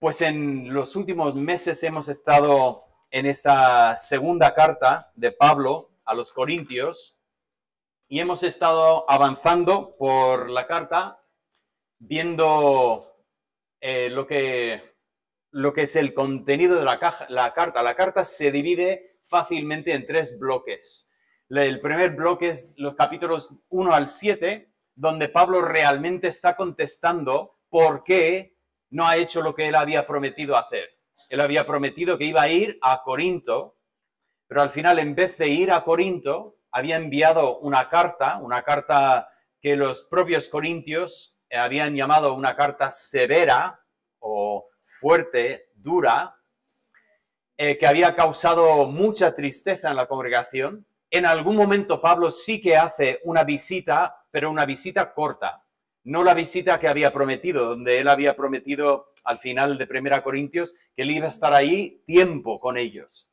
Pues en los últimos meses hemos estado en esta segunda carta de Pablo a los Corintios y hemos estado avanzando por la carta viendo lo que es el contenido de la carta. La carta se divide fácilmente en tres bloques. El primer bloque es los capítulos 1 al 7, donde Pablo realmente está contestando por qué no ha hecho lo que él había prometido hacer. Él había prometido que iba a ir a Corinto, pero al final, en vez de ir a Corinto, había enviado una carta que los propios corintios habían llamado una carta severa o fuerte, dura, que había causado mucha tristeza en la congregación. En algún momento Pablo sí que hace una visita, pero una visita corta. No la visita que había prometido, donde él había prometido al final de 1 Corintios que él iba a estar ahí tiempo con ellos.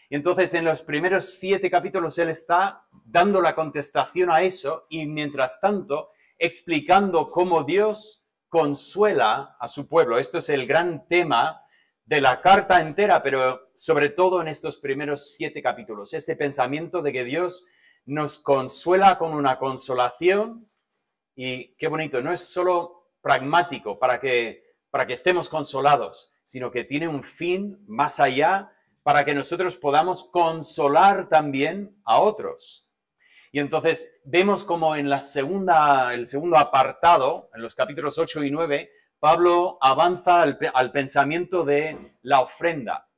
Y entonces en los primeros 7 capítulos él está dando la contestación a eso y mientras tanto explicando cómo Dios consuela a su pueblo. Esto es el gran tema de la carta entera, pero sobre todo en estos primeros 7 capítulos. Este pensamiento de que Dios nos consuela con una consolación. Y qué bonito, no es solo pragmático para que estemos consolados, sino que tiene un fin más allá para que nosotros podamos consolar también a otros. Y entonces vemos como en el segundo apartado, en los capítulos 8 y 9, Pablo avanza al pensamiento de la ofrenda.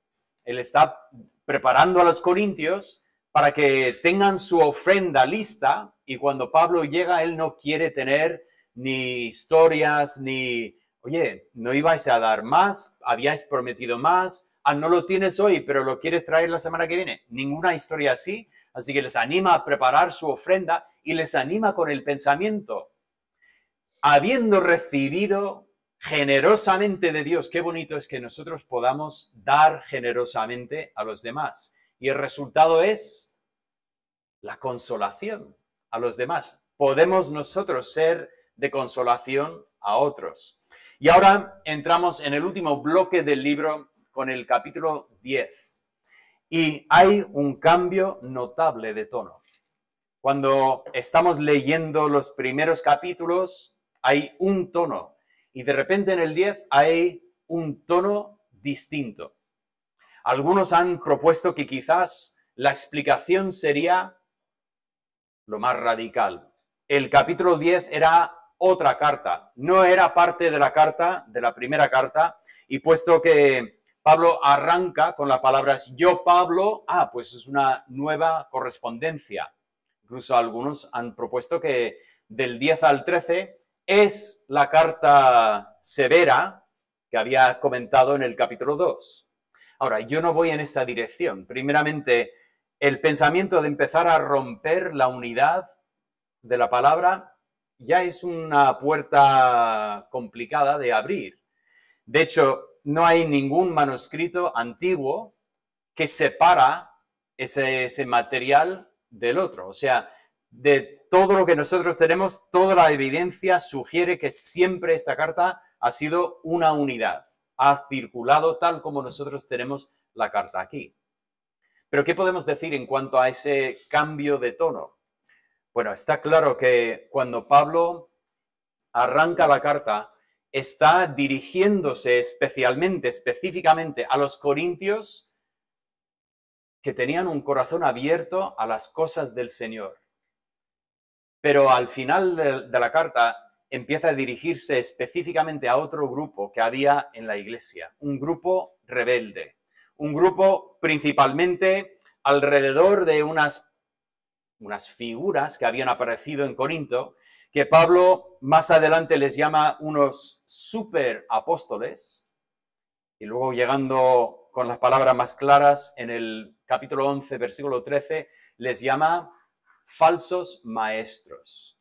Él está preparando a los corintios para que tengan su ofrenda lista y cuando Pablo llega, él no quiere tener ni historias, ni, oye, ¿no ibais a dar más? ¿Habíais prometido más? No lo tienes hoy, pero lo quieres traer la semana que viene. Ninguna historia así. Así que les anima a preparar su ofrenda y les anima con el pensamiento. Habiendo recibido generosamente de Dios, qué bonito es que nosotros podamos dar generosamente a los demás. Y el resultado es la consolación a los demás. Podemos nosotros ser de consolación a otros. Y ahora entramos en el último bloque del libro con el capítulo 10. Y hay un cambio notable de tono. Cuando estamos leyendo los primeros capítulos, hay un tono. Y de repente en el 10 hay un tono distinto. Algunos han propuesto que quizás la explicación sería lo más radical. El capítulo 10 era otra carta, no era parte de la carta, de la primera carta, y puesto que Pablo arranca con las palabras yo Pablo, pues es una nueva correspondencia. Incluso algunos han propuesto que del 10 al 13 es la carta severa que había comentado en el capítulo 2. Ahora, yo no voy en esa dirección. Primeramente, el pensamiento de empezar a romper la unidad de la palabra ya es una puerta complicada de abrir. De hecho, no hay ningún manuscrito antiguo que separa ese material del otro. O sea, de todo lo que nosotros tenemos, toda la evidencia sugiere que siempre esta carta ha sido una unidad. Ha circulado tal como nosotros tenemos la carta aquí. Pero ¿qué podemos decir en cuanto a ese cambio de tono? Bueno, está claro que cuando Pablo arranca la carta, está dirigiéndose específicamente a los corintios que tenían un corazón abierto a las cosas del Señor. Pero al final de la carta empieza a dirigirse específicamente a otro grupo que había en la iglesia, un grupo rebelde, un grupo principalmente alrededor de unas figuras que habían aparecido en Corinto, que Pablo más adelante les llama unos superapóstoles, y luego llegando con las palabras más claras en el capítulo 11, versículo 13, les llama falsos maestros.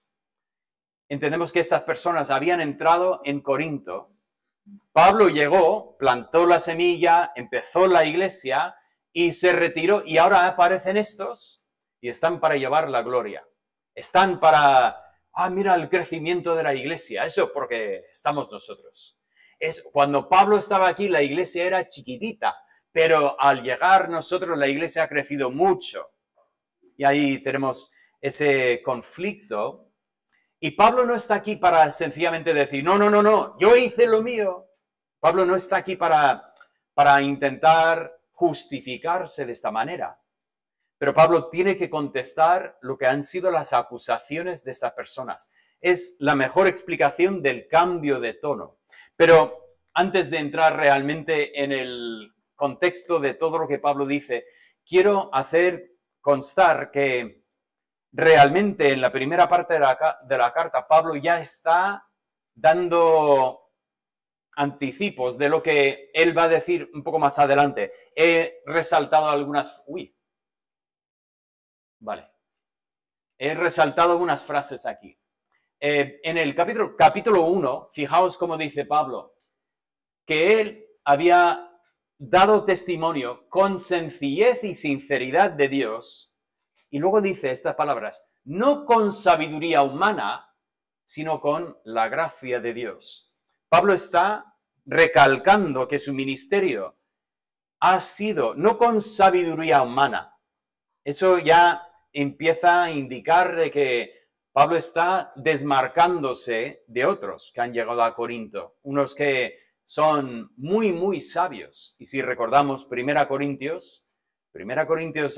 Entendemos que estas personas habían entrado en Corinto. Pablo llegó, plantó la semilla, empezó la iglesia y se retiró. Y ahora aparecen estos y están para llevar la gloria. Están para, mira el crecimiento de la iglesia. Eso porque estamos nosotros. Cuando Pablo estaba aquí, la iglesia era chiquitita, pero al llegar nosotros, la iglesia ha crecido mucho. Y ahí tenemos ese conflicto. Y Pablo no está aquí para sencillamente decir, no, yo hice lo mío. Pablo no está aquí para intentar justificarse de esta manera. Pero Pablo tiene que contestar lo que han sido las acusaciones de estas personas. Es la mejor explicación del cambio de tono. Pero antes de entrar realmente en el contexto de todo lo que Pablo dice, quiero hacer constar que realmente en la primera parte de la carta, Pablo ya está dando anticipos de lo que él va a decir un poco más adelante. He resaltado algunas... He resaltado algunas frases aquí. En el capítulo 1, fijaos cómo dice Pablo, que él había dado testimonio con sencillez y sinceridad de Dios, y luego dice estas palabras, no con sabiduría humana, sino con la gracia de Dios. Pablo está recalcando que su ministerio ha sido no con sabiduría humana. Eso ya empieza a indicar de que Pablo está desmarcándose de otros que han llegado a Corinto, unos que son muy, muy sabios. Y si recordamos 1 Corintios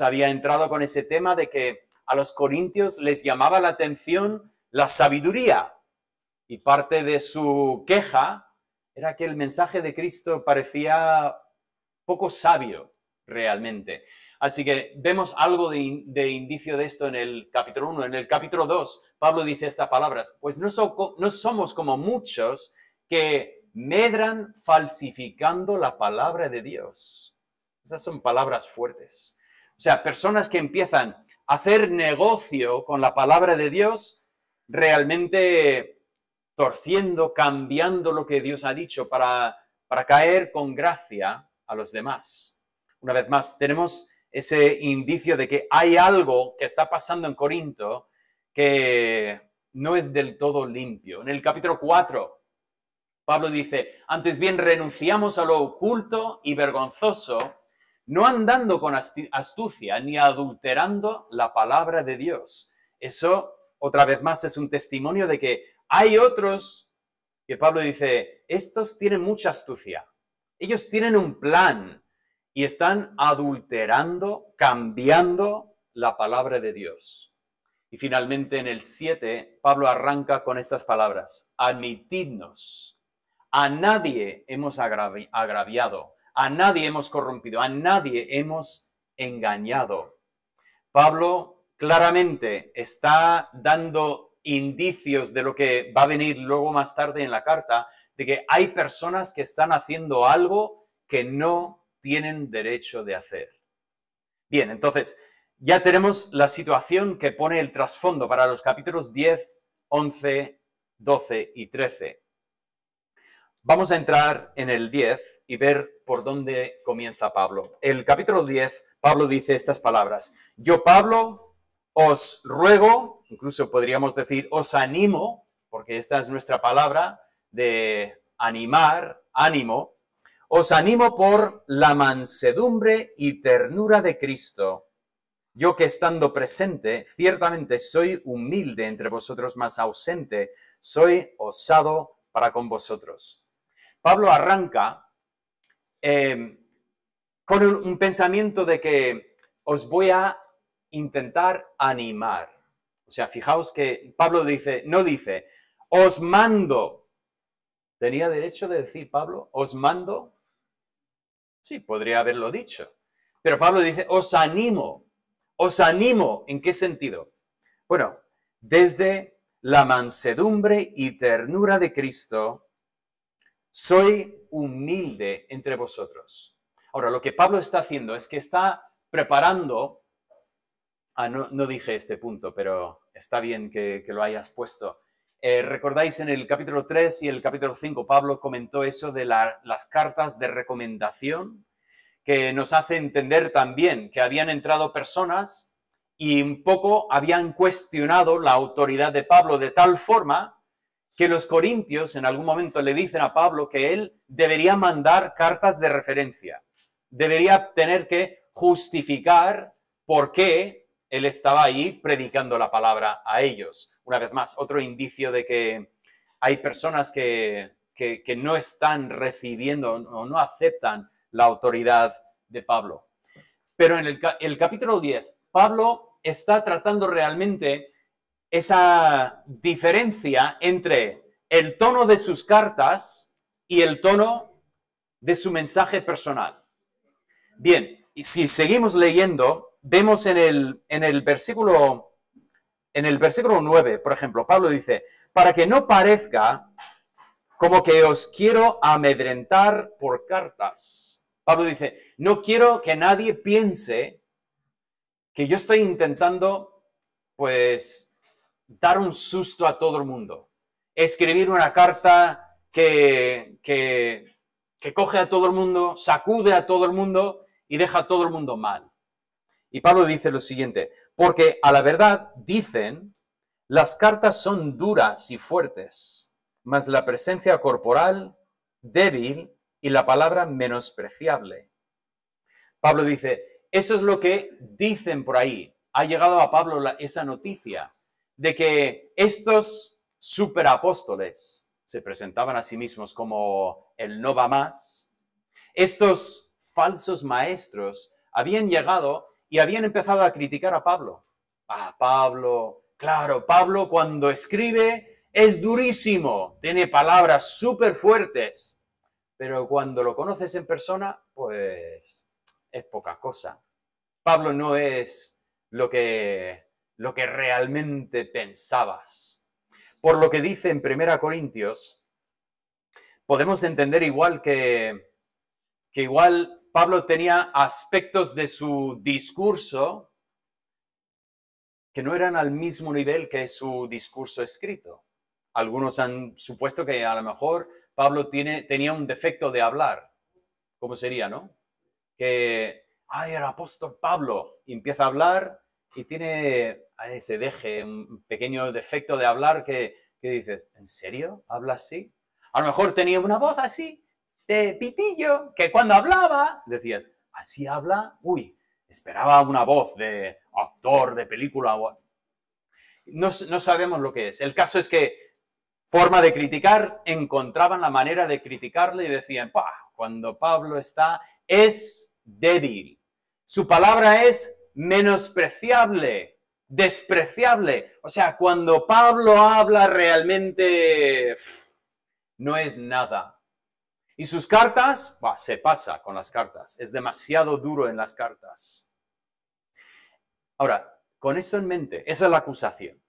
había entrado con ese tema de que a los corintios les llamaba la atención la sabiduría. Y parte de su queja era que el mensaje de Cristo parecía poco sabio realmente. Así que vemos algo de indicio de esto en el capítulo 1. En el capítulo 2, Pablo dice estas palabras, pues no somos como muchos que medran falsificando la palabra de Dios. Esas son palabras fuertes. O sea, personas que empiezan a hacer negocio con la palabra de Dios, realmente torciendo, cambiando lo que Dios ha dicho para caer con gracia a los demás. Una vez más, tenemos ese indicio de que hay algo que está pasando en Corinto que no es del todo limpio. En el capítulo 4, Pablo dice, antes bien renunciamos a lo oculto y vergonzoso, no andando con astucia ni adulterando la palabra de Dios. Eso, otra vez más, es un testimonio de que hay otros que Pablo dice, estos tienen mucha astucia. Ellos tienen un plan y están adulterando, cambiando la palabra de Dios. Y finalmente en el 7, Pablo arranca con estas palabras, admitidnos, a nadie hemos agraviado, a nadie hemos corrompido, a nadie hemos engañado. Pablo claramente está dando indicios de lo que va a venir luego más tarde en la carta, de que hay personas que están haciendo algo que no tienen derecho de hacer. Bien, entonces, ya tenemos la situación que pone el trasfondo para los capítulos 10, 11, 12 y 13. Vamos a entrar en el 10 y ver por dónde comienza Pablo. El capítulo 10, Pablo dice estas palabras. Yo, Pablo, os ruego, incluso podríamos decir, os animo, porque esta es nuestra palabra de animar, ánimo, os animo por la mansedumbre y ternura de Cristo. Yo que estando presente, ciertamente soy humilde entre vosotros, mas ausente, soy osado para con vosotros. Pablo arranca con un pensamiento de que os voy a intentar animar. O sea, fijaos que Pablo dice, no dice, os mando. ¿Tenía derecho de decir Pablo, os mando? Sí, podría haberlo dicho. Pero Pablo dice, os animo. ¿Os animo en qué sentido? Bueno, desde la mansedumbre y ternura de Cristo, soy humilde entre vosotros. Ahora, lo que Pablo está haciendo es que está preparando... no dije este punto, pero está bien que lo hayas puesto. ¿Recordáis en el capítulo 3 y el capítulo 5, Pablo comentó eso de las cartas de recomendación, que nos hace entender también que habían entrado personas y un poco habían cuestionado la autoridad de Pablo de tal forma que los corintios en algún momento le dicen a Pablo que él debería mandar cartas de referencia, debería tener que justificar por qué él estaba ahí predicando la palabra a ellos. Una vez más, otro indicio de que hay personas que no están recibiendo o no aceptan la autoridad de Pablo. Pero en el capítulo 10, Pablo está tratando realmente esa diferencia entre el tono de sus cartas y el tono de su mensaje personal. Bien, y si seguimos leyendo, vemos en el versículo 9, por ejemplo, Pablo dice, para que no parezca como que os quiero amedrentar por cartas. Pablo dice, no quiero que nadie piense que yo estoy intentando, pues, dar un susto a todo el mundo. Escribir una carta que coge a todo el mundo, sacude a todo el mundo y deja a todo el mundo mal. Y Pablo dice lo siguiente, porque a la verdad dicen, las cartas son duras y fuertes, mas la presencia corporal débil y la palabra menospreciable. Pablo dice, eso es lo que dicen por ahí. Ha llegado a Pablo esa noticia de que estos superapóstoles se presentaban a sí mismos como el no va más. Estos falsos maestros habían llegado y habían empezado a criticar a Pablo. Pablo, claro, Pablo cuando escribe es durísimo, tiene palabras súper fuertes, pero cuando lo conoces en persona, pues es poca cosa. Pablo no es lo que realmente pensabas. Por lo que dice en 1 Corintios, podemos entender igual que igual Pablo tenía aspectos de su discurso que no eran al mismo nivel que su discurso escrito. Algunos han supuesto que a lo mejor Pablo tenía un defecto de hablar. ¿Cómo sería, no? Que, el apóstol Pablo empieza a hablar y tiene ese deje, un pequeño defecto de hablar que dices, ¿en serio? ¿Habla así? A lo mejor tenía una voz así, de pitillo, que cuando hablaba, decías, ¿así habla? Uy, esperaba una voz de actor, de película. No sabemos lo que es. El caso es que, forma de criticar, encontraban la manera de criticarle y decían, cuando Pablo es débil. Su palabra es menospreciable, despreciable. O sea, cuando Pablo habla realmente no es nada. Y sus cartas, se pasa con las cartas. Es demasiado duro en las cartas. Ahora, con eso en mente, esa es la acusación.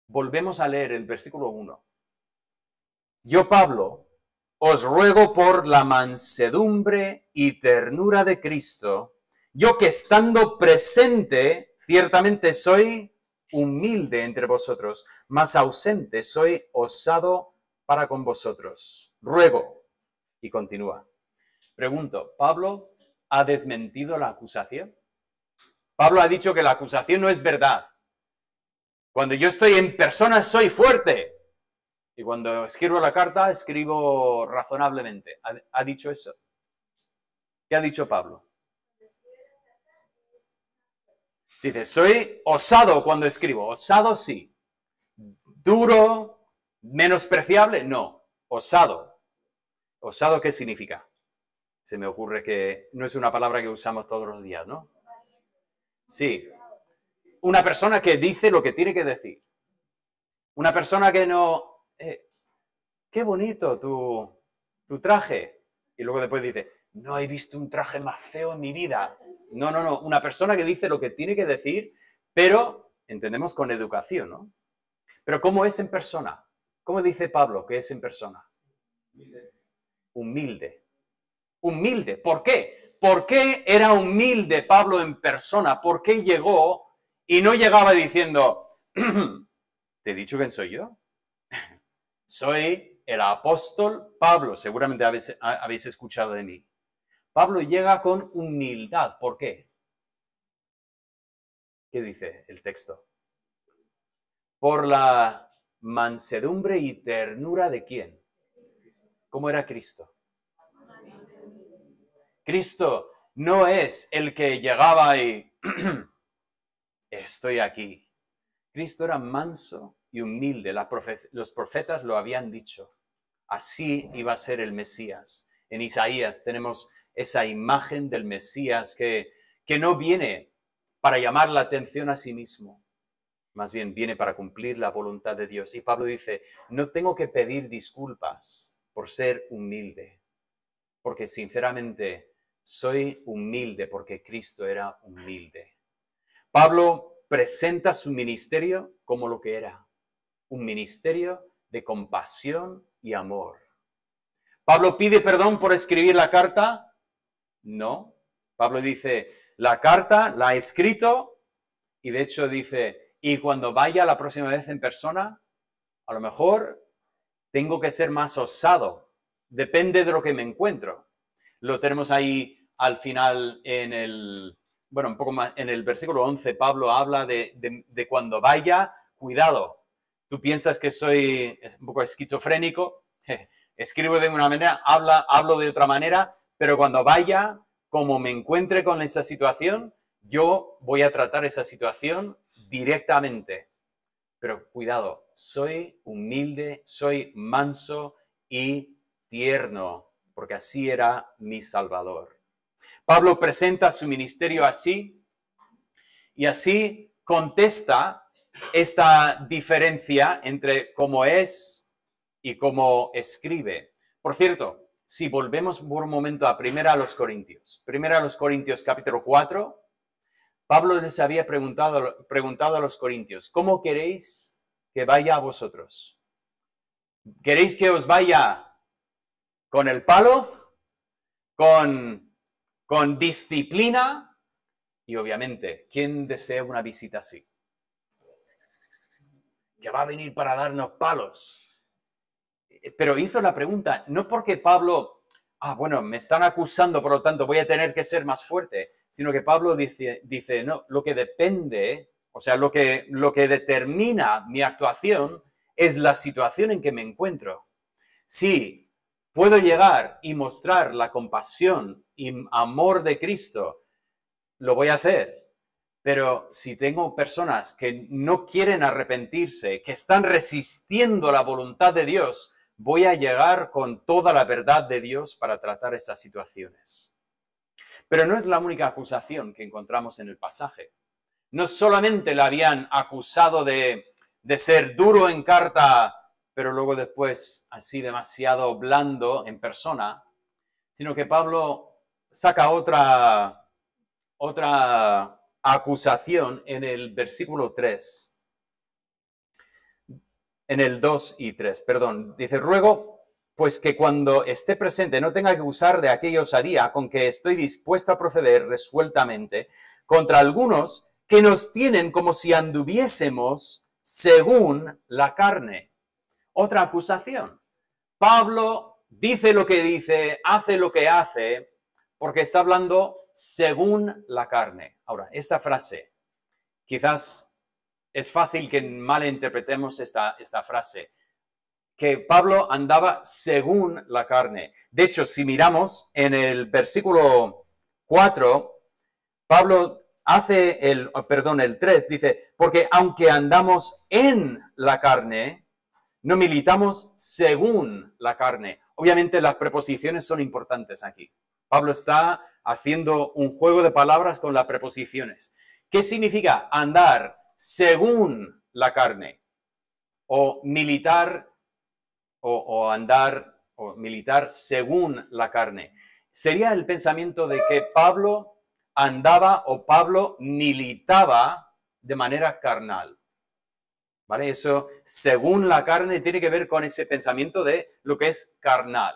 Volvemos a leer el versículo 1. Yo, Pablo, os ruego por la mansedumbre y ternura de Cristo, yo que estando presente, ciertamente soy humilde entre vosotros, mas ausente soy osado para con vosotros. Ruego. Y continúa. Pregunto, ¿Pablo ha desmentido la acusación? Pablo ha dicho que la acusación no es verdad. Cuando yo estoy en persona soy fuerte. Y cuando escribo la carta, escribo razonablemente. ¿Ha dicho eso? ¿Qué ha dicho Pablo? Dice, soy osado cuando escribo. Osado sí. Duro, menospreciable, no. Osado. ¿Osado qué significa? Se me ocurre que no es una palabra que usamos todos los días, ¿no? Sí. Una persona que dice lo que tiene que decir. Una persona que no... qué bonito tu traje. Y luego después dice, no he visto un traje más feo en mi vida. No. Una persona que dice lo que tiene que decir, pero entendemos con educación, ¿no? Pero ¿cómo es en persona? ¿Cómo dice Pablo que es en persona? Humilde. Humilde. ¿Por qué? ¿Por qué era humilde Pablo en persona? ¿Por qué llegó y no llegaba diciendo, ¿te he dicho quién soy yo? Soy el apóstol Pablo. Seguramente habéis escuchado de mí. Pablo llega con humildad. ¿Por qué? ¿Qué dice el texto? Por la mansedumbre y ternura ¿de quién? ¿Cómo era Cristo? Cristo no es el que llegaba y estoy aquí. Cristo era manso y humilde. Los profetas lo habían dicho. Así iba a ser el Mesías. En Isaías tenemos esa imagen del Mesías que no viene para llamar la atención a sí mismo. Más bien viene para cumplir la voluntad de Dios. Y Pablo dice, no tengo que pedir disculpas por ser humilde, porque sinceramente soy humilde porque Cristo era humilde. Pablo presenta su ministerio como lo que era, un ministerio de compasión y amor. ¿Pablo pide perdón por escribir la carta? No. Pablo dice, la carta la he escrito y de hecho dice, y cuando vaya la próxima vez en persona, a lo mejor tengo que ser más osado. Depende de lo que me encuentro. Lo tenemos ahí al final un poco más en el versículo 11. Pablo habla de cuando vaya, cuidado. Tú piensas que soy un poco esquizofrénico. Escribo de una manera, hablo de otra manera, pero cuando vaya, como me encuentre con esa situación, yo voy a tratar esa situación directamente. Pero cuidado, soy humilde, soy manso y tierno, porque así era mi Salvador. Pablo presenta su ministerio así, y así contesta esta diferencia entre cómo es y cómo escribe. Por cierto, si volvemos por un momento a Primera a los Corintios capítulo 4, Pablo les había preguntado a los corintios, ¿cómo queréis que vaya a vosotros? ¿Queréis que os vaya con el palo? ¿Con disciplina? Y obviamente, ¿quién desea una visita así? Que va a venir para darnos palos. Pero hizo la pregunta, no porque Pablo, me están acusando, por lo tanto voy a tener que ser más fuerte, sino que Pablo dice no, lo que depende, o sea, lo que determina mi actuación es la situación en que me encuentro. Si puedo llegar y mostrar la compasión y amor de Cristo, lo voy a hacer. Pero si tengo personas que no quieren arrepentirse, que están resistiendo la voluntad de Dios, voy a llegar con toda la verdad de Dios para tratar esas situaciones. Pero no es la única acusación que encontramos en el pasaje. No solamente le habían acusado de ser duro en carta, pero luego después así demasiado blando en persona, sino que Pablo saca otra acusación en el versículo 3. En el 2 y 3, perdón. Dice, ruego pues que cuando esté presente no tenga que usar de aquella osadía con que estoy dispuesto a proceder resueltamente contra algunos que nos tienen como si anduviésemos según la carne. Otra acusación. Pablo dice lo que dice, hace lo que hace, porque está hablando según la carne. Ahora, esta frase, quizás es fácil que malinterpretemos esta frase, que Pablo andaba según la carne. De hecho, si miramos en el versículo 4, Pablo hace el 3, dice, porque aunque andamos en la carne, no militamos según la carne. Obviamente las preposiciones son importantes aquí. Pablo está haciendo un juego de palabras con las preposiciones. ¿Qué significa andar según la carne? O militar, o andar, o militar según la carne. Sería el pensamiento de que Pablo andaba o Pablo militaba de manera carnal. ¿Vale? Eso, según la carne, tiene que ver con ese pensamiento de lo que es carnal.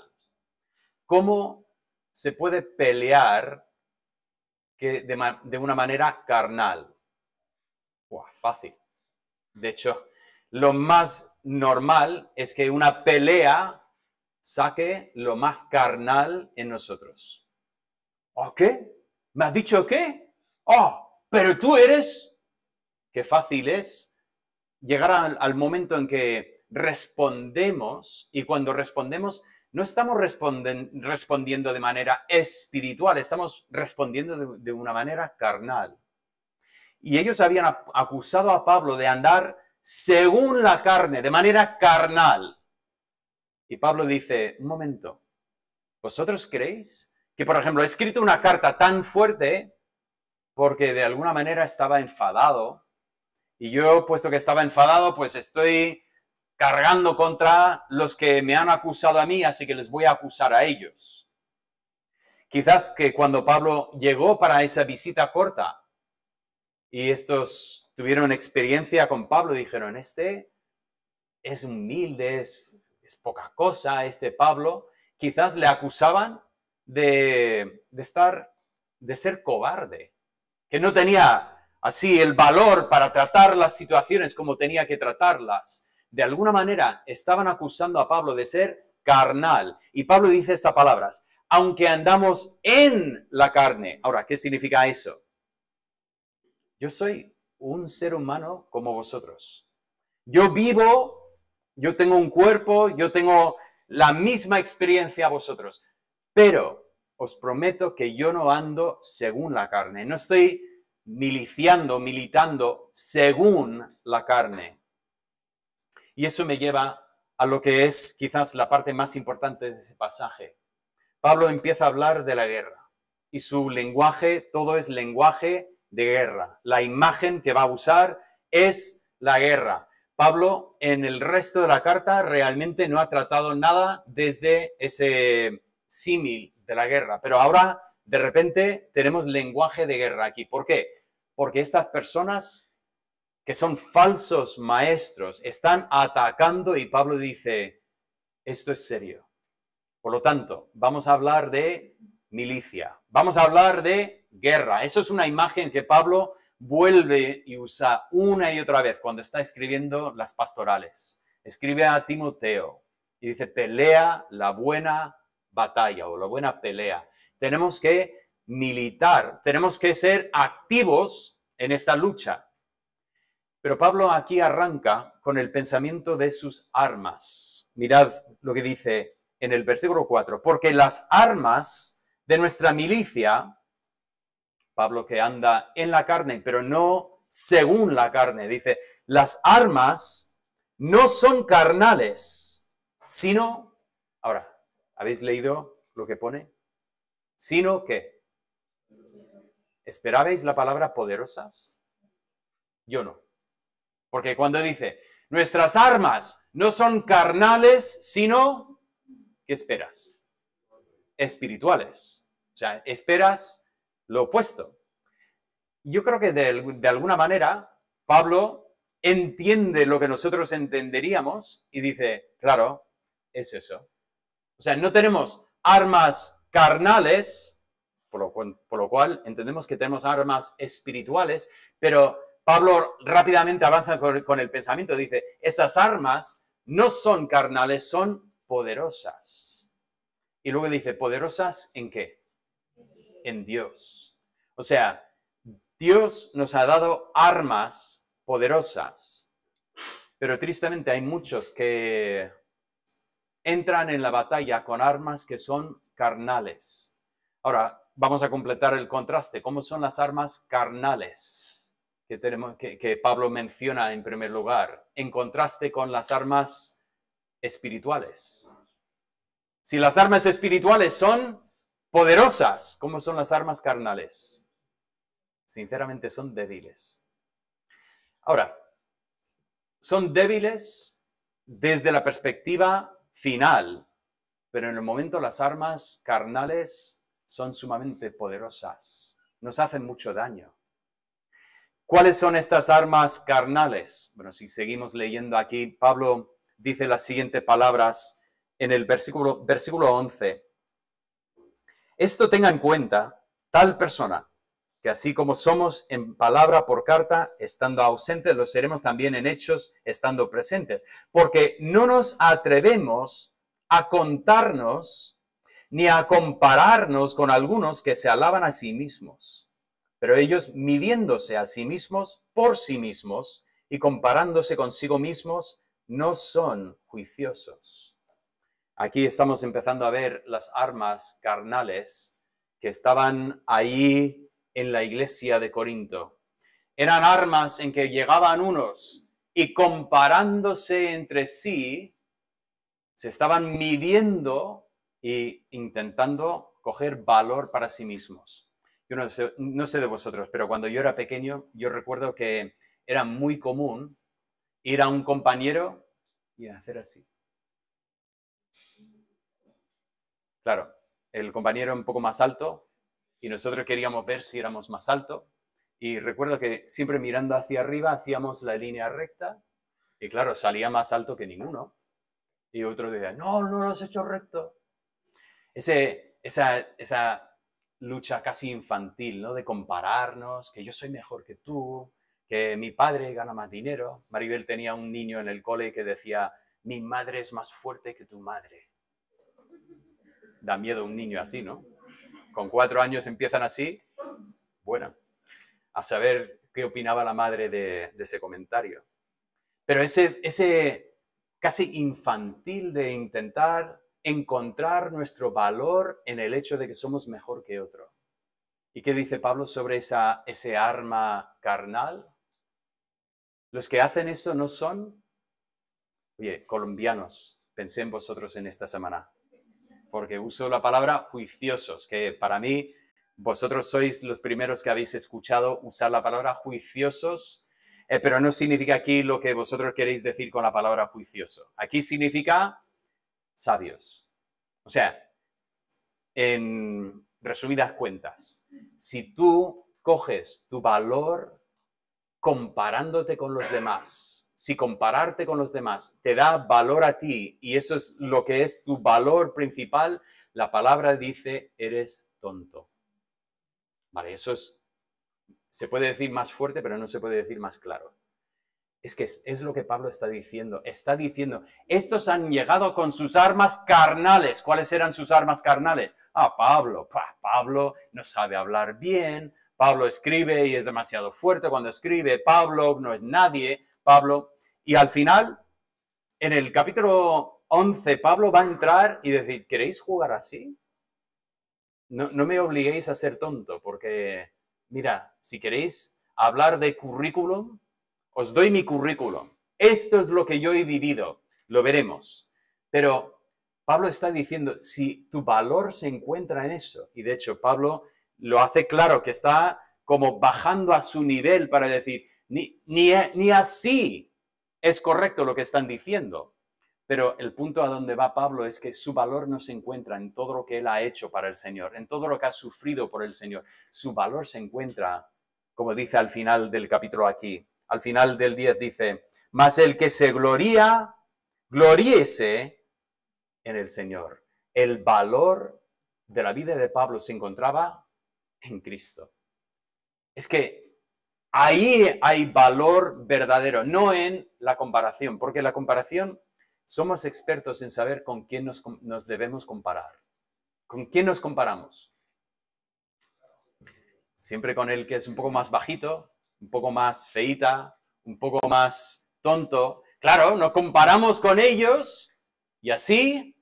¿Cómo se puede pelear de una manera carnal? Fácil. De hecho, lo más normal es que una pelea saque lo más carnal en nosotros. ¿O qué? ¿Me has dicho qué? Pero tú eres... Qué fácil es llegar al momento en que respondemos, y cuando respondemos, no estamos respondiendo de manera espiritual, estamos respondiendo de una manera carnal. Y ellos habían acusado a Pablo de andar según la carne, de manera carnal. Y Pablo dice, un momento, ¿vosotros creéis que, por ejemplo, he escrito una carta tan fuerte porque de alguna manera estaba enfadado? Y yo, puesto que estaba enfadado, pues estoy cargando contra los que me han acusado a mí, así que les voy a acusar a ellos. Quizás que cuando Pablo llegó para esa visita corta y estos tuvieron experiencia con Pablo, dijeron, este es humilde, es poca cosa, este Pablo. Quizás le acusaban de ser cobarde, que no tenía así el valor para tratar las situaciones como tenía que tratarlas. De alguna manera estaban acusando a Pablo de ser carnal. Y Pablo dice estas palabras, aunque andamos en la carne. Ahora, ¿qué significa eso? Yo soy un ser humano como vosotros. Yo vivo, yo tengo un cuerpo, yo tengo la misma experiencia a vosotros. Pero os prometo que yo no ando según la carne. No estoy militando según la carne. Y eso me lleva a lo que es quizás la parte más importante de ese pasaje. Pablo empieza a hablar de la guerra y su lenguaje, todo es lenguaje de guerra. La imagen que va a usar es la guerra. Pablo en el resto de la carta realmente no ha tratado nada desde ese símil de la guerra, pero ahora de repente tenemos lenguaje de guerra aquí. ¿Por qué? Porque estas personas que son falsos maestros están atacando y Pablo dice, esto es serio. Por lo tanto, vamos a hablar de milicia, vamos a hablar de guerra. Eso es una imagen que Pablo vuelve y usa una y otra vez cuando está escribiendo las pastorales. Escribe a Timoteo y dice, pelea la buena batalla o la buena pelea. Tenemos que militar, tenemos que ser activos en esta lucha. Pero Pablo aquí arranca con el pensamiento de sus armas. Mirad lo que dice en el versículo 4. Porque las armas de nuestra milicia, Pablo que anda en la carne, pero no según la carne, dice, las armas no son carnales, sino, ahora, ¿habéis leído lo que pone? Sino que, ¿esperabais la palabra poderosas? Yo no. Porque cuando dice, nuestras armas no son carnales, sino, ¿qué esperas? Espirituales. O sea, esperas lo opuesto. Yo creo que de alguna manera Pablo entiende lo que nosotros entenderíamos y dice, claro, es eso. O sea, no tenemos armas carnales, por lo cual entendemos que tenemos armas espirituales, pero Pablo rápidamente avanza con el pensamiento, dice, estas armas no son carnales, son poderosas. Y luego dice, ¿poderosas en qué? En Dios. O sea, Dios nos ha dado armas poderosas, pero tristemente hay muchos que entran en la batalla con armas que son carnales. Ahora, vamos a completar el contraste. ¿Cómo son las armas carnales que Pablo menciona en primer lugar, en contraste con las armas espirituales? Si las armas espirituales son poderosas, ¿cómo son las armas carnales? Sinceramente son débiles. Ahora, son débiles desde la perspectiva final, pero en el momento las armas carnales son sumamente poderosas, nos hacen mucho daño. ¿Cuáles son estas armas carnales? Bueno, si seguimos leyendo aquí, Pablo dice las siguientes palabras en el versículo 11. Esto tenga en cuenta tal persona, que así como somos en palabra por carta, estando ausentes, lo seremos también en hechos, estando presentes. Porque no nos atrevemos a contarnos ni a compararnos con algunos que se alaban a sí mismos. Pero ellos, midiéndose a sí mismos por sí mismos y comparándose consigo mismos, no son juiciosos. Aquí estamos empezando a ver las armas carnales que estaban ahí en la iglesia de Corinto. Eran armas en que llegaban unos y comparándose entre sí, se estaban midiendo e intentando coger valor para sí mismos. Yo no sé de vosotros, pero cuando yo era pequeño, yo recuerdo que era muy común ir a un compañero y hacer así. Claro, el compañero un poco más alto y nosotros queríamos ver si éramos más altos. Y recuerdo que siempre mirando hacia arriba hacíamos la línea recta y claro, salía más alto que ninguno. Y otro decía, no, no lo has hecho recto. Esa lucha casi infantil, ¿no? De compararnos, que yo soy mejor que tú, que mi padre gana más dinero. Maribel tenía un niño en el cole que decía, mi madre es más fuerte que tu madre. Da miedo un niño así, ¿no? Con 4 años empiezan así. Bueno, a saber qué opinaba la madre de ese comentario. Pero ese casi infantil de intentar encontrar nuestro valor en el hecho de que somos mejor que otro. ¿Y qué dice Pablo sobre ese arma carnal? Los que hacen eso no son, oye, colombianos. Pensé en vosotros en esta semana, porque uso la palabra juiciosos, que para mí vosotros sois los primeros que habéis escuchado usar la palabra juiciosos, pero no significa aquí lo que vosotros queréis decir con la palabra juicioso. Aquí significa sabios. O sea, en resumidas cuentas, si tú coges tu valor comparándote con los demás, si compararte con los demás te da valor a ti y eso es lo que es tu valor principal, la palabra dice, eres tonto. Vale, eso se puede decir más fuerte, pero no se puede decir más claro. Es que es lo que Pablo está diciendo. Está diciendo, estos han llegado con sus armas carnales. ¿Cuáles eran sus armas carnales? Pablo no sabe hablar bien. Pablo escribe y es demasiado fuerte cuando escribe. Pablo no es nadie. Y al final, en el capítulo 11, Pablo va a entrar y decir, ¿queréis jugar así? No me obliguéis a ser tonto, porque, mira, si queréis hablar de currículum, os doy mi currículum. Esto es lo que yo he vivido. Lo veremos. Pero Pablo está diciendo, si tu valor se encuentra en eso, y de hecho Pablo lo hace claro, que está como bajando a su nivel para decir, ni así es correcto lo que están diciendo. Pero el punto a donde va Pablo es que su valor no se encuentra en todo lo que él ha hecho para el Señor, en todo lo que ha sufrido por el Señor. Su valor se encuentra, como dice al final del capítulo aquí, al final del 10 dice, mas el que se gloría, gloríese en el Señor. El valor de la vida de Pablo se encontraba en Cristo. Es que ahí hay valor verdadero, no en la comparación, porque la comparación, somos expertos en saber con quién nos debemos comparar. ¿Con quién nos comparamos? Siempre con el que es un poco más bajito, un poco más feíta, un poco más tonto. Claro, nos comparamos con ellos y así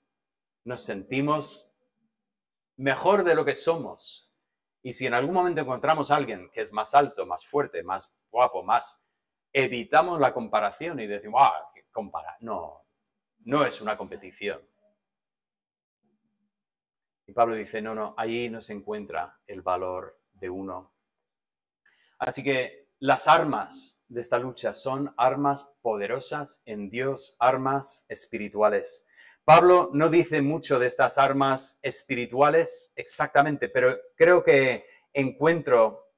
nos sentimos mejor de lo que somos. Y si en algún momento encontramos a alguien que es más alto, más fuerte, más guapo, evitamos la comparación y decimos, compara. No es una competición. Y Pablo dice, no, ahí no se encuentra el valor de uno. Así que las armas de esta lucha son armas poderosas en Dios, armas espirituales. Pablo no dice mucho de estas armas espirituales exactamente, pero creo que encuentro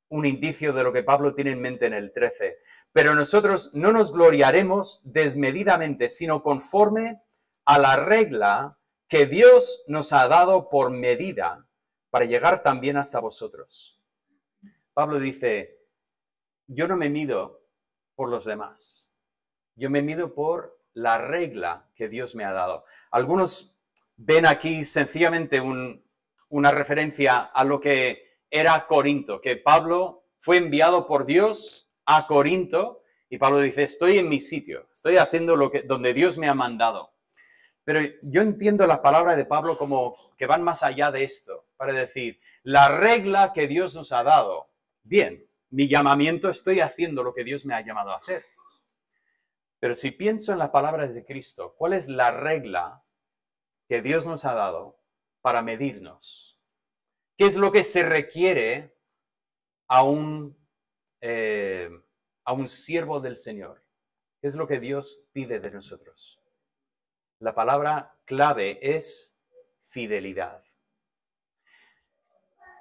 un indicio de lo que Pablo tiene en mente en el 13. Pero nosotros no nos gloriaremos desmedidamente, sino conforme a la regla que Dios nos ha dado por medida para llegar también hasta vosotros. Pablo dice, yo no me mido por los demás, yo me mido por la regla que Dios me ha dado. Algunos ven aquí sencillamente una referencia a lo que era Corinto, que Pablo fue enviado por Dios a Corinto Y Pablo dice, estoy en mi sitio, estoy haciendo donde Dios me ha mandado. Pero yo entiendo las palabras de Pablo como que van más allá de esto, para decir, la regla que Dios nos ha dado, bien, mi llamamiento, estoy haciendo lo que Dios me ha llamado a hacer. Pero si pienso en las palabras de Cristo, ¿cuál es la regla que Dios nos ha dado para medirnos? ¿Qué es lo que se requiere a un siervo del Señor? ¿Qué es lo que Dios pide de nosotros? La palabra clave es fidelidad.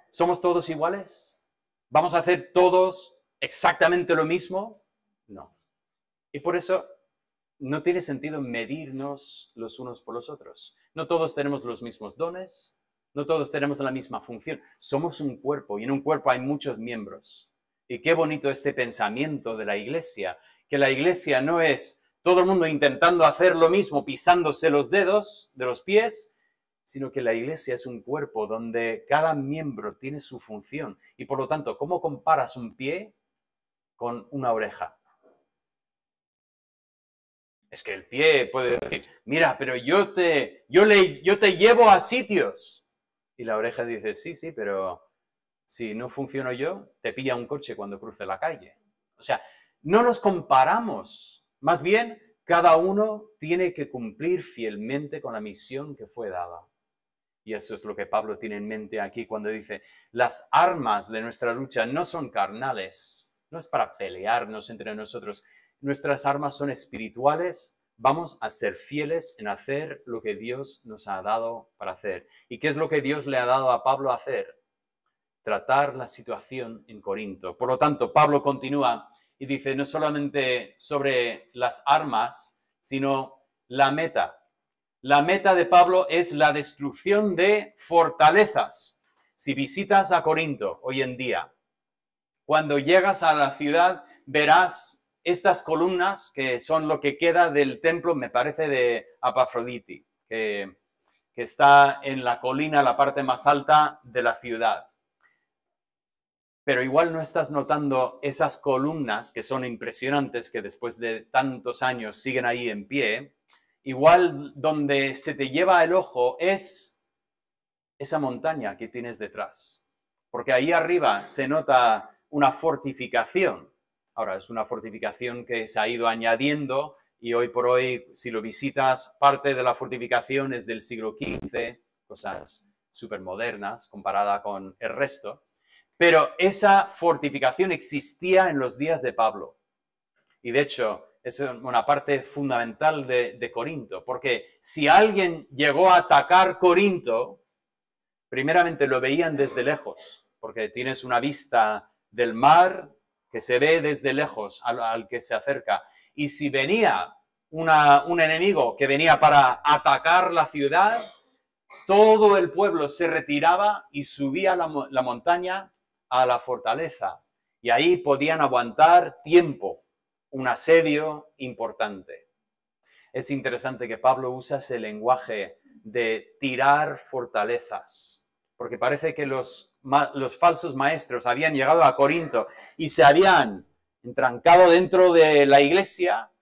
¿Somos todos iguales? ¿Vamos a hacer todos exactamente lo mismo? No. Y por eso no tiene sentido medirnos los unos por los otros. No todos tenemos los mismos dones, no todos tenemos la misma función. Somos un cuerpo y en un cuerpo hay muchos miembros. Y qué bonito este pensamiento de la iglesia, que la iglesia no es todo el mundo intentando hacer lo mismo, pisándose los dedos de los pies, sino que la iglesia es un cuerpo donde cada miembro tiene su función. Y por lo tanto, ¿cómo comparas un pie con una oreja? Es que el pie puede decir, mira, pero yo te llevo a sitios. Y la oreja dice, sí, pero si no funciono yo, te pilla un coche cuando cruce la calle. O sea, no nos comparamos. Más bien, cada uno tiene que cumplir fielmente con la misión que fue dada. Y eso es lo que Pablo tiene en mente aquí cuando dice, las armas de nuestra lucha no son carnales, no es para pelearnos entre nosotros. Nuestras armas son espirituales, vamos a ser fieles en hacer lo que Dios nos ha dado para hacer. ¿Y qué es lo que Dios le ha dado a Pablo a hacer? Tratar la situación en Corinto. Por lo tanto, Pablo continúa y dice no solamente sobre las armas, sino la meta. La meta de Pablo es la destrucción de fortalezas. Si visitas a Corinto hoy en día, cuando llegas a la ciudad, verás estas columnas que son lo que queda del templo, me parece, de Epafroditi, que está en la colina, la parte más alta de la ciudad. Pero igual no estás notando esas columnas que son impresionantes, que después de tantos años siguen ahí en pie. Igual donde se te lleva el ojo es esa montaña que tienes detrás. Porque ahí arriba se nota una fortificación. Ahora, es una fortificación que se ha ido añadiendo y hoy por hoy, si lo visitas, parte de la fortificación es del siglo XV, cosas súper modernas comparada con el resto. Pero esa fortificación existía en los días de Pablo. Y de hecho, es una parte fundamental de Corinto, porque si alguien llegó a atacar Corinto, primeramente lo veían desde lejos, porque tienes una vista del mar que se ve desde lejos al que se acerca. Y si venía un enemigo que venía para atacar la ciudad, todo el pueblo se retiraba y subía la montaña a la fortaleza. Y ahí podían aguantar tiempo un asedio importante. Es interesante que Pablo usa ese lenguaje de tirar fortalezas, porque parece que los falsos maestros habían llegado a Corinto y se habían entrancado dentro de la iglesia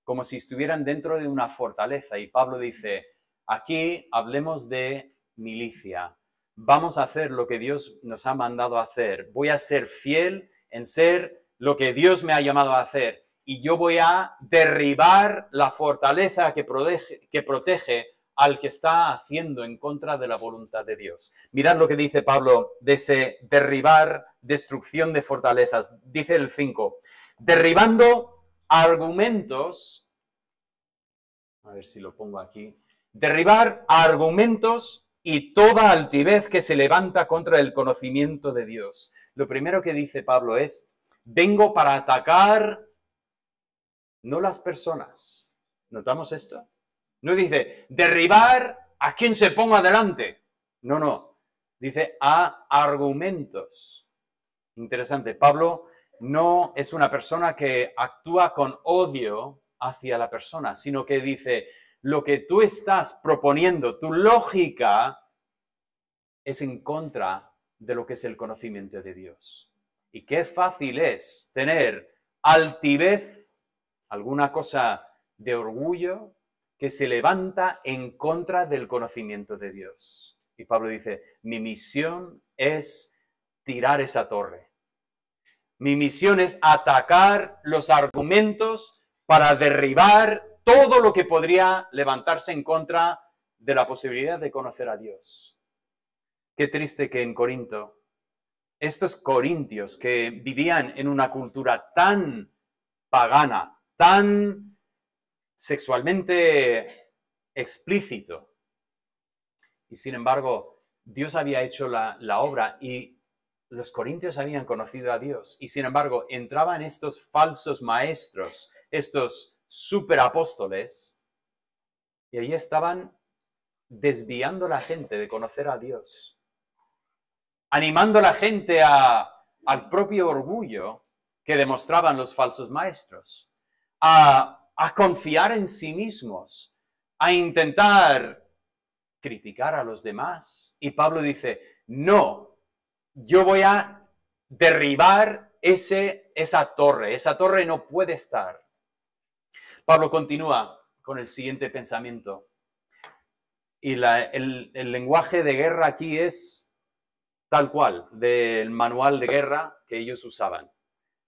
como si estuvieran dentro de una fortaleza. Y Pablo dice, aquí hablemos de milicia. Vamos a hacer lo que Dios nos ha mandado a hacer. Voy a ser fiel en ser lo que Dios me ha llamado a hacer. Y yo voy a derribar la fortaleza que protege al que está haciendo en contra de la voluntad de Dios. Mirad lo que dice Pablo de ese derribar, destrucción de fortalezas. Dice el 5, derribando argumentos, a ver si lo pongo aquí, derribar argumentos y toda altivez que se levanta contra el conocimiento de Dios. Lo primero que dice Pablo es, vengo para atacar no las personas. ¿Notamos esto? No dice derribar a quien se ponga delante. No. Dice a argumentos. Interesante. Pablo no es una persona que actúa con odio hacia la persona, sino que dice lo que tú estás proponiendo, tu lógica, es en contra de lo que es el conocimiento de Dios. Y qué fácil es tener altivez, alguna cosa de orgullo que se levanta en contra del conocimiento de Dios. Y Pablo dice, mi misión es tirar esa torre. Mi misión es atacar los argumentos para derribar todo lo que podría levantarse en contra de la posibilidad de conocer a Dios. Qué triste que en Corinto, estos corintios que vivían en una cultura tan pagana, tan sexualmente explícito, y sin embargo Dios había hecho la obra y los corintios habían conocido a Dios, y sin embargo entraban estos falsos maestros, estos superapóstoles, y ahí estaban desviando a la gente de conocer a Dios, animando a la gente al propio orgullo que demostraban los falsos maestros, a confiar en sí mismos, a intentar criticar a los demás. Y Pablo dice, no, yo voy a derribar esa torre no puede estar. Pablo continúa con el siguiente pensamiento. Y el lenguaje de guerra aquí es tal cual, del manual de guerra que ellos usaban.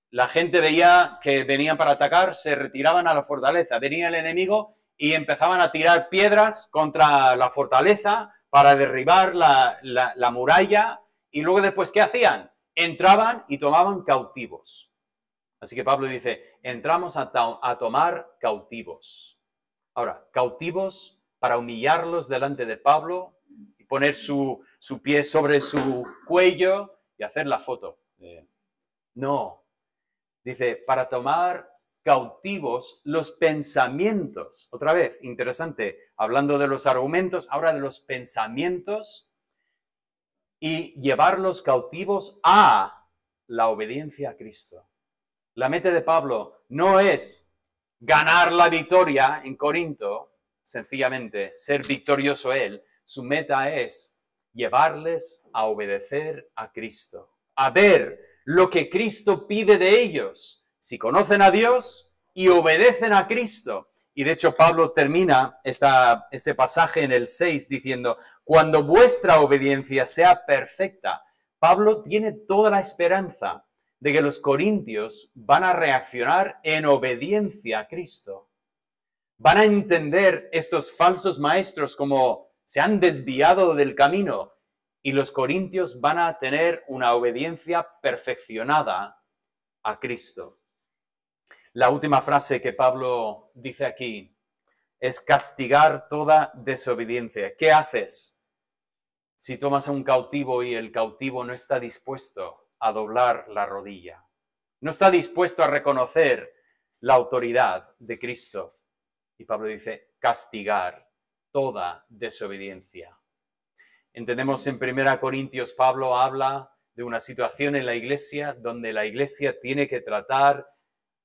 La gente veía que venían para atacar, se retiraban a la fortaleza. Venía el enemigo y empezaban a tirar piedras contra la fortaleza para derribar la muralla. Y luego después, ¿qué hacían? Entraban y tomaban cautivos. Así que Pablo dice, entramos a tomar cautivos. Ahora, cautivos para humillarlos delante de Pablo y poner su pie sobre su cuello y hacer la foto. No. Dice, para tomar cautivos los pensamientos. Otra vez, interesante, hablando de los argumentos, ahora de los pensamientos y llevarlos cautivos a la obediencia a Cristo. La meta de Pablo no es ganar la victoria en Corinto, sencillamente ser victorioso él. Su meta es llevarles a obedecer a Cristo, a ver lo que Cristo pide de ellos, si conocen a Dios y obedecen a Cristo. Y de hecho Pablo termina este pasaje en el 6 diciendo, cuando vuestra obediencia sea perfecta. Pablo tiene toda la esperanza de que los corintios van a reaccionar en obediencia a Cristo. Van a entender estos falsos maestros como se han desviado del camino y los corintios van a tener una obediencia perfeccionada a Cristo. La última frase que Pablo dice aquí es castigar toda desobediencia. ¿Qué haces si tomas a un cautivo y el cautivo no está dispuesto a doblar la rodilla? No está dispuesto a reconocer la autoridad de Cristo. Y Pablo dice, castigar toda desobediencia. Entendemos en 1 Corintios, Pablo habla de una situación en la iglesia donde la iglesia tiene que tratar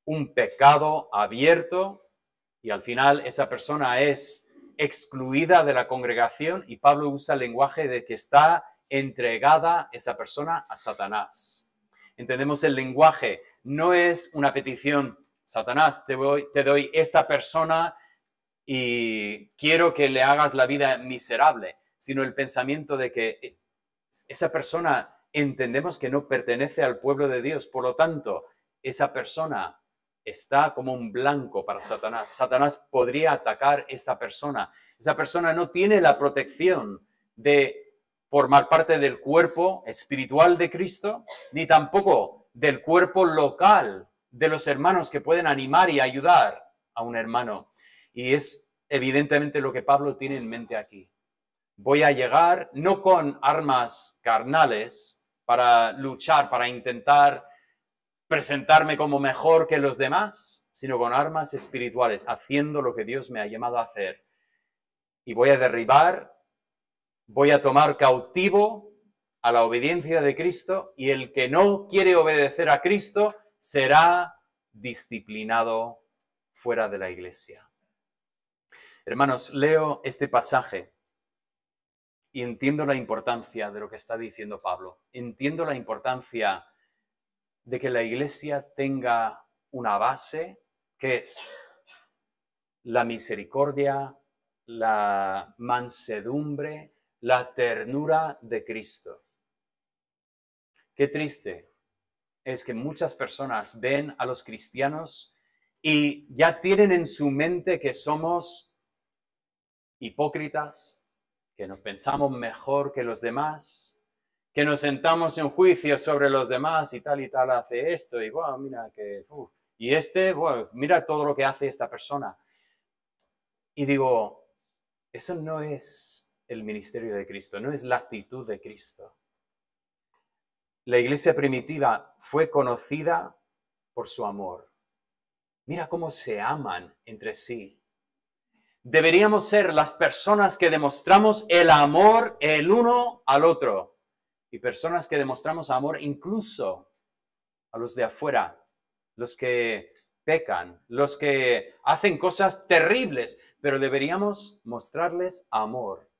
un pecado abierto y al final esa persona es excluida de la congregación y Pablo usa el lenguaje de que está entregada esta persona a Satanás. Entendemos el lenguaje, no es una petición, Satanás, te doy esta persona y quiero que le hagas la vida miserable, sino el pensamiento de que esa persona entendemos que no pertenece al pueblo de Dios, por lo tanto, esa persona está como un blanco para Satanás. Satanás podría atacar a esta persona. Esa persona no tiene la protección de formar parte del cuerpo espiritual de Cristo, ni tampoco del cuerpo local de los hermanos que pueden animar y ayudar a un hermano. Y es evidentemente lo que Pablo tiene en mente aquí. Voy a llegar no con armas carnales para luchar, para intentar presentarme como mejor que los demás, sino con armas espirituales, haciendo lo que Dios me ha llamado a hacer. Y voy a derribar, voy a tomar cautivo a la obediencia de Cristo y el que no quiere obedecer a Cristo será disciplinado fuera de la iglesia. Hermanos, leo este pasaje y entiendo la importancia de lo que está diciendo Pablo. Entiendo la importancia de que la iglesia tenga una base que es la misericordia, la mansedumbre, la ternura de Cristo. Qué triste es que muchas personas ven a los cristianos y ya tienen en su mente que somos hipócritas, que nos pensamos mejor que los demás, que nos sentamos en juicio sobre los demás y tal hace esto y bueno, mira que... y bueno, mira todo lo que hace esta persona. Y digo, eso no es el ministerio de Cristo, no es la actitud de Cristo. La iglesia primitiva fue conocida por su amor. Mira cómo se aman entre sí. Deberíamos ser las personas que demostramos el amor el uno al otro. Y personas que demostramos amor incluso a los de afuera, los que pecan, los que hacen cosas terribles, pero deberíamos mostrarles amor.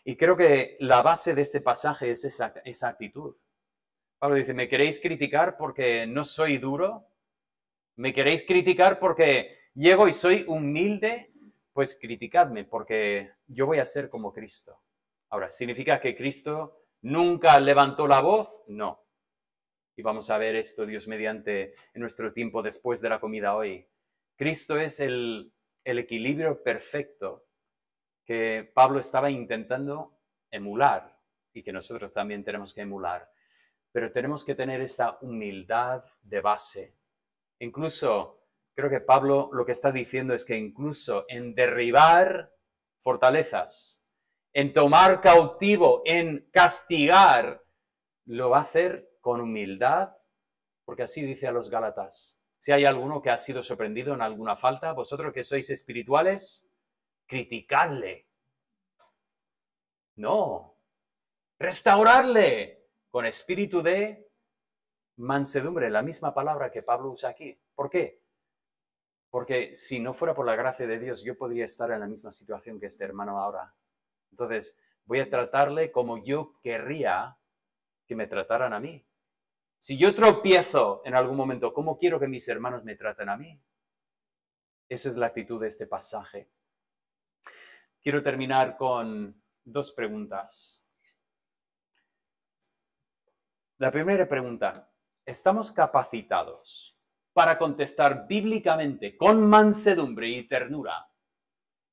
Y creo que la base de este pasaje es esa actitud. Pablo dice, ¿me queréis criticar porque no soy duro? ¿Me queréis criticar porque llego y soy humilde? Pues criticadme porque yo voy a ser como Cristo. Ahora, ¿significa que Cristo nunca levantó la voz? No. Y vamos a ver esto, Dios mediante, en nuestro tiempo después de la comida hoy. Cristo es el equilibrio perfecto que Pablo estaba intentando emular y que nosotros también tenemos que emular. Pero tenemos que tener esta humildad de base. Incluso, creo que Pablo lo que está diciendo es que incluso en derribar fortalezas, en tomar cautivo, en castigar, lo va a hacer con humildad, porque así dice a los Gálatas. Si hay alguno que ha sido sorprendido en alguna falta, vosotros que sois espirituales, criticadle. No, restaurarle con espíritu de mansedumbre, la misma palabra que Pablo usa aquí. ¿Por qué? Porque si no fuera por la gracia de Dios, yo podría estar en la misma situación que este hermano ahora. Entonces, voy a tratarle como yo querría que me trataran a mí. Si yo tropiezo en algún momento, ¿cómo quiero que mis hermanos me traten a mí? Esa es la actitud de este pasaje. Quiero terminar con dos preguntas. La primera pregunta, ¿estamos capacitados para contestar bíblicamente con mansedumbre y ternura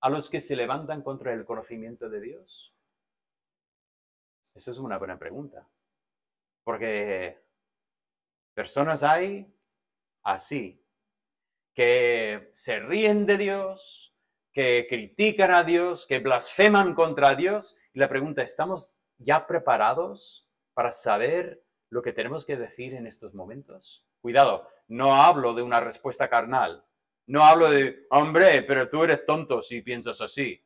a los que se levantan contra el conocimiento de Dios? Esa es una buena pregunta. Porque personas hay así, que se ríen de Dios, que critican a Dios, que blasfeman contra Dios. Y la pregunta, ¿estamos ya preparados para saber lo que tenemos que decir en estos momentos? Cuidado, no hablo de una respuesta carnal. No hablo de, hombre, pero tú eres tonto si piensas así.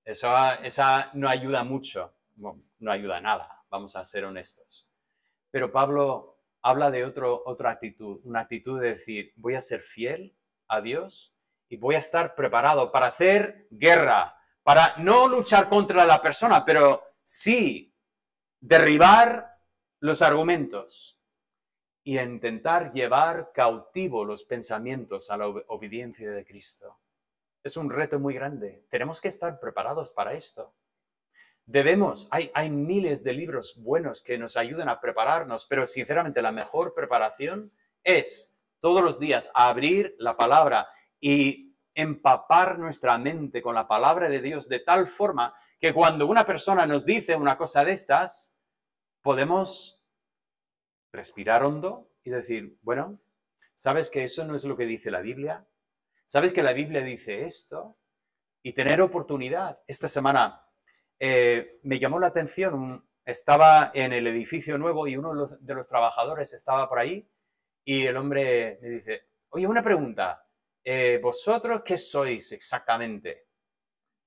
Esa no ayuda mucho. Bueno, no ayuda a nada, vamos a ser honestos. Pero Pablo habla de otra actitud, una actitud de decir, voy a ser fiel a Dios y voy a estar preparado para hacer guerra, para no luchar contra la persona, pero sí derribar los argumentos y intentar llevar cautivo los pensamientos a la obediencia de Cristo. Es un reto muy grande. Tenemos que estar preparados para esto. Hay miles de libros buenos que nos ayudan a prepararnos, pero sinceramente la mejor preparación es todos los días abrir la palabra y empapar nuestra mente con la palabra de Dios de tal forma que cuando una persona nos dice una cosa de estas, podemos respirar hondo y decir, bueno, ¿sabes que eso no es lo que dice la Biblia? ¿Sabes que la Biblia dice esto? Y tener oportunidad. Esta semana me llamó la atención, estaba en el edificio nuevo y uno de los trabajadores estaba por ahí y el hombre me dice, oye, una pregunta, ¿vosotros qué sois exactamente?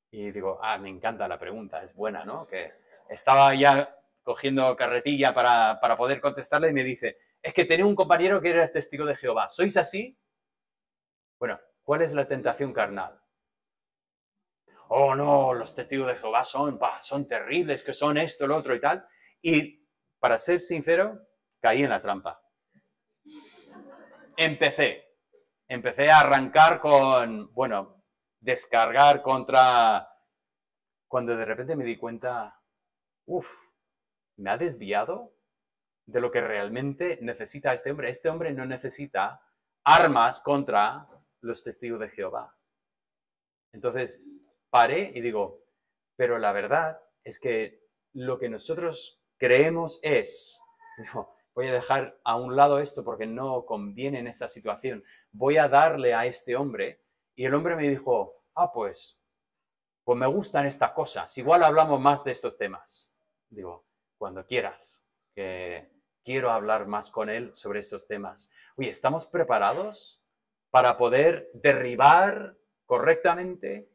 Y digo, me encanta la pregunta, es buena, ¿no? Que estaba ya cogiendo carretilla para poder contestarle y me dice, es que tenía un compañero que era testigo de Jehová, ¿sois así? Bueno, ¿cuál es la tentación carnal? Oh, no, los testigos de Jehová son terribles, que son esto, lo otro y tal. Y para ser sincero, caí en la trampa. empecé a arrancar con, bueno, descargar contra, cuando de repente me di cuenta, me ha desviado de lo que realmente necesita este hombre. Este hombre no necesita armas contra los testigos de Jehová. Entonces, paré y digo, pero la verdad es que lo que nosotros creemos es, digo, voy a dejar a un lado esto porque no conviene en esta situación, voy a darle a este hombre, y el hombre me dijo, pues me gustan estas cosas, igual hablamos más de estos temas. Digo, cuando quieras, que quiero hablar más con él sobre estos temas. Oye, ¿estamos preparados para poder derribar correctamente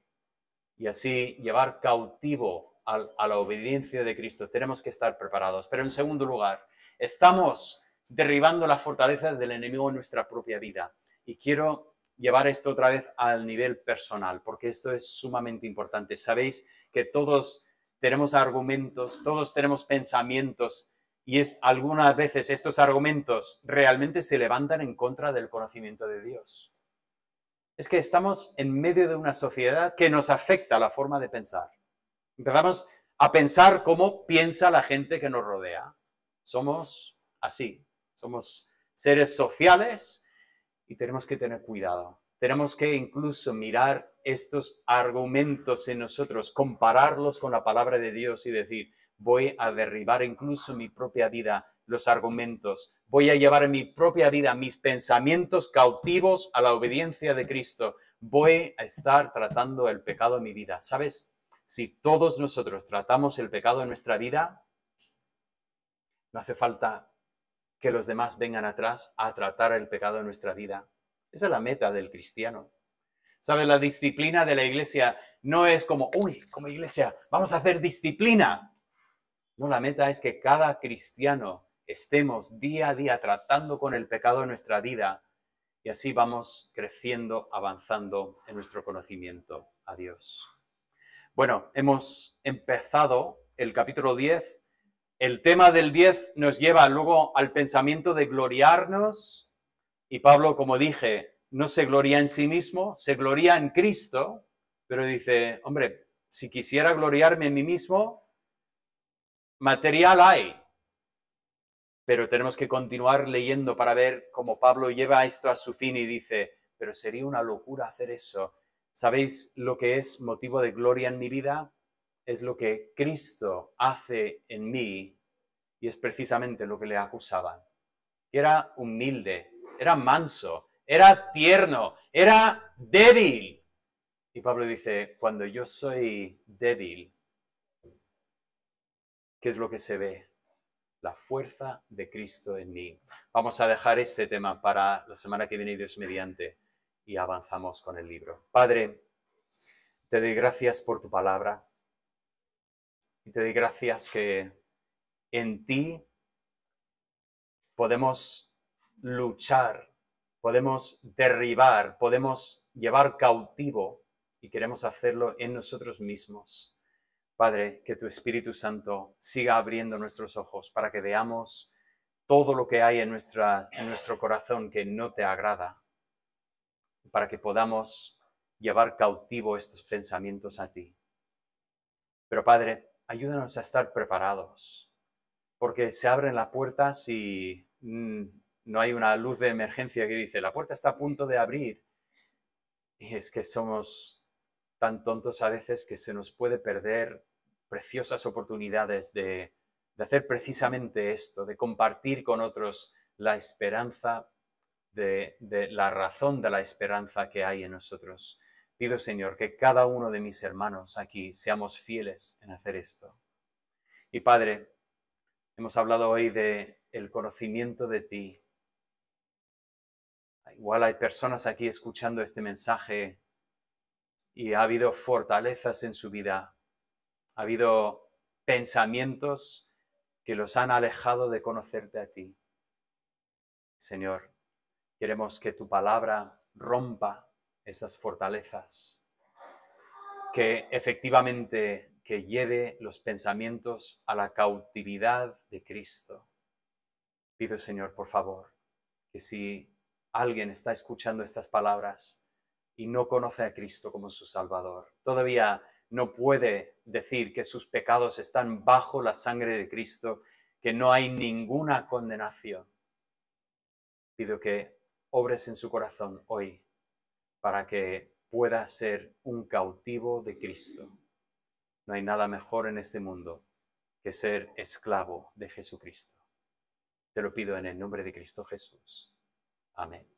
y así llevar cautivo a la obediencia de Cristo? Tenemos que estar preparados. Pero en segundo lugar, estamos derribando las fortalezas del enemigo en nuestra propia vida. Y quiero llevar esto otra vez al nivel personal, porque esto es sumamente importante. Sabéis que todos tenemos argumentos, todos tenemos pensamientos, y algunas veces estos argumentos realmente se levantan en contra del conocimiento de Dios. Es que estamos en medio de una sociedad que nos afecta la forma de pensar. Empezamos a pensar cómo piensa la gente que nos rodea. Somos así, somos seres sociales y tenemos que tener cuidado. Tenemos que incluso mirar estos argumentos en nosotros, compararlos con la palabra de Dios y decir, voy a derribar incluso mi propia vida, los argumentos. Voy a llevar en mi propia vida mis pensamientos cautivos a la obediencia de Cristo. Voy a estar tratando el pecado en mi vida. ¿Sabes? Si todos nosotros tratamos el pecado en nuestra vida, no hace falta que los demás vengan atrás a tratar el pecado en nuestra vida. Esa es la meta del cristiano. ¿Sabes? La disciplina de la iglesia no es como, como iglesia, vamos a hacer disciplina. No, la meta es que cada cristiano estemos día a día tratando con el pecado en nuestra vida y así vamos creciendo, avanzando en nuestro conocimiento a Dios. Bueno, hemos empezado el capítulo 10. El tema del 10 nos lleva luego al pensamiento de gloriarnos. Y Pablo, como dije, no se gloria en sí mismo, se gloria en Cristo, pero dice, hombre, si quisiera gloriarme en mí mismo, material hay. Pero tenemos que continuar leyendo para ver cómo Pablo lleva esto a su fin y dice, pero sería una locura hacer eso. ¿Sabéis lo que es motivo de gloria en mi vida? Es lo que Cristo hace en mí y es precisamente lo que le acusaban. Era humilde, era manso, era tierno, era débil. Y Pablo dice, cuando yo soy débil, ¿qué es lo que se ve? La fuerza de Cristo en mí. Vamos a dejar este tema para la semana que viene, Dios mediante, y avanzamos con el libro. Padre, te doy gracias por tu palabra y te doy gracias que en ti podemos luchar, podemos derribar, podemos llevar cautivo y queremos hacerlo en nosotros mismos. Padre, que tu Espíritu Santo siga abriendo nuestros ojos para que veamos todo lo que hay en nuestro corazón que no te agrada, para que podamos llevar cautivo estos pensamientos a ti. Pero Padre, ayúdanos a estar preparados, porque se abren las puertas y no hay una luz de emergencia que dice, la puerta está a punto de abrir. Y es que somos tan tontos a veces que se nos puede perder preciosas oportunidades de hacer precisamente esto, de compartir con otros la esperanza, de la razón de la esperanza que hay en nosotros. Pido, Señor, que cada uno de mis hermanos aquí seamos fieles en hacer esto. Y Padre, hemos hablado hoy de el conocimiento de ti. Igual hay personas aquí escuchando este mensaje y ha habido fortalezas en su vida. Ha habido pensamientos que los han alejado de conocerte a ti. Señor, queremos que tu palabra rompa esas fortalezas, que efectivamente que lleve los pensamientos a la cautividad de Cristo. Pido, Señor, por favor, que si alguien está escuchando estas palabras y no conoce a Cristo como su Salvador, todavía no puede decir que sus pecados están bajo la sangre de Cristo, que no hay ninguna condenación, pido que obres en su corazón hoy para que pueda ser un cautivo de Cristo. No hay nada mejor en este mundo que ser esclavo de Jesucristo. Te lo pido en el nombre de Cristo Jesús. Amén.